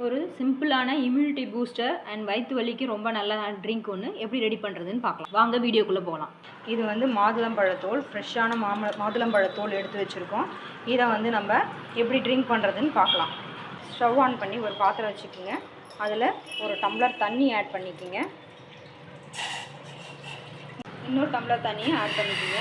ஒரு சிம்பிளான immunity booster and வயிற்று வலிக்கு ரொம்ப நல்ல ட்ரிங்க் ஒன்று எப்படி ரெடி பண்ணுறதுன்னு பார்க்கலாம். வாங்க வீடியோக்குள்ளே போகலாம். இது வந்து மாதுளம்பழத்தோல், ஃப்ரெஷ்ஷான மாதுளம்பழத்தோல் எடுத்து வச்சுருக்கோம். இதை வந்து நம்ம எப்படி ட்ரிங்க் பண்ணுறதுன்னு பார்க்கலாம். ஸ்டவ் ஆன் பண்ணி ஒரு பாத்திரம் வச்சுக்கோங்க. அதில் ஒரு டம்ளர் தண்ணி ஆட் பண்ணிக்கோங்க. இன்னொரு டம்ளர் தண்ணியும் ஆட் பண்ணிக்கோங்க.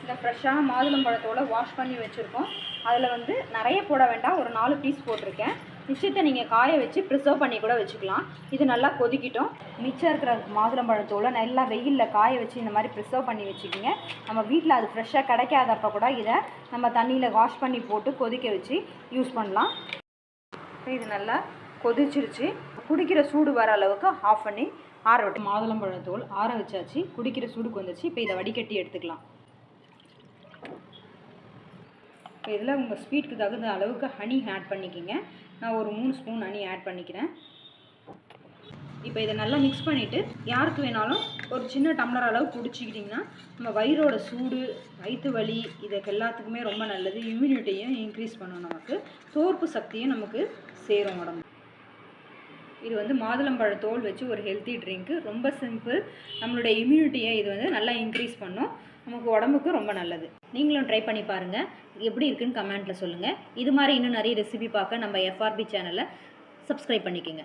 இந்த ஃப்ரெஷ்ஷான மாதுளம்பழத்தோலை வாஷ் பண்ணி வச்சுருக்கோம். அதில் வந்து நிறைய போட வேண்டாம், ஒரு 4 பீஸ் போட்டிருக்கேன். மிச்சத்தை நீங்கள் காய வச்சு ப்ரிசர்வ் பண்ணி கூட வச்சுக்கலாம். இது நல்லா கொதிக்கிட்டோம். மிச்சம் இருக்கிற மாதுளம்பழத்தோலை நல்லா வெயிலில் காய வச்சு இந்த மாதிரி ப்ரிசர்வ் பண்ணி வச்சுக்கிங்க. நம்ம வீட்டில் அது ஃப்ரெஷ்ஷாக கிடைக்காதப்போ கூட இதை நம்ம தண்ணியில் வாஷ் பண்ணி போட்டு கொதிக்க வச்சு யூஸ் பண்ணலாம். இது நல்லா கொதிச்சிருச்சு. குடிக்கிற சூடு வர அளவுக்கு ஆஃப் பண்ணி ஆற விட்டு மாதுளம்பழத்தோல் ஆற வச்சாச்சு. குடிக்கிற சூடுக்கு வந்துச்சு. இப்போ இதை வடிகட்டி எடுத்துக்கலாம். இப்போ இதில் உங்கள் ஸ்வீட்டுக்கு தகுந்த அளவுக்கு ஹனி ஆட் பண்ணிக்கிங்க. நான் ஒரு 3 ஸ்பூன் ஹனி ஆட் பண்ணிக்கிறேன். இப்போ இதை நல்லா மிக்ஸ் பண்ணிவிட்டு யாருக்கு வேணாலும் ஒரு சின்ன டம்ளர் அளவு குடிச்சிக்கிட்டிங்கன்னா நம்ம வயிறோட சூடு, வயிற்று வலி இதுக்கு எல்லாத்துக்குமே ரொம்ப நல்லது. இம்யூனிட்டியும் இன்க்ரீஸ் பண்ணும். நமக்கு தோற்பு சக்தியும் நமக்கு சேரும் உடம்பு. இது வந்து மாதுளம்பழத்தோல் வச்சு ஒரு ஹெல்த்தி ட்ரிங்க்கு. ரொம்ப சிம்பிள். நம்மளுடைய இம்யூனிட்டியை இது வந்து நல்லா இன்க்ரீஸ் பண்ணும். நமக்கு உடம்புக்கு ரொம்ப நல்லது. நீங்களும் ட்ரை பண்ணி பாருங்கள். எப்படி இருக்குன்னு கமெண்ட்டில் சொல்லுங்கள். இது மாதிரி இன்னும் நிறைய ரெசிபி பார்க்க நம்ம FRB சேனலை சப்ஸ்கிரைப் பண்ணிக்கோங்க.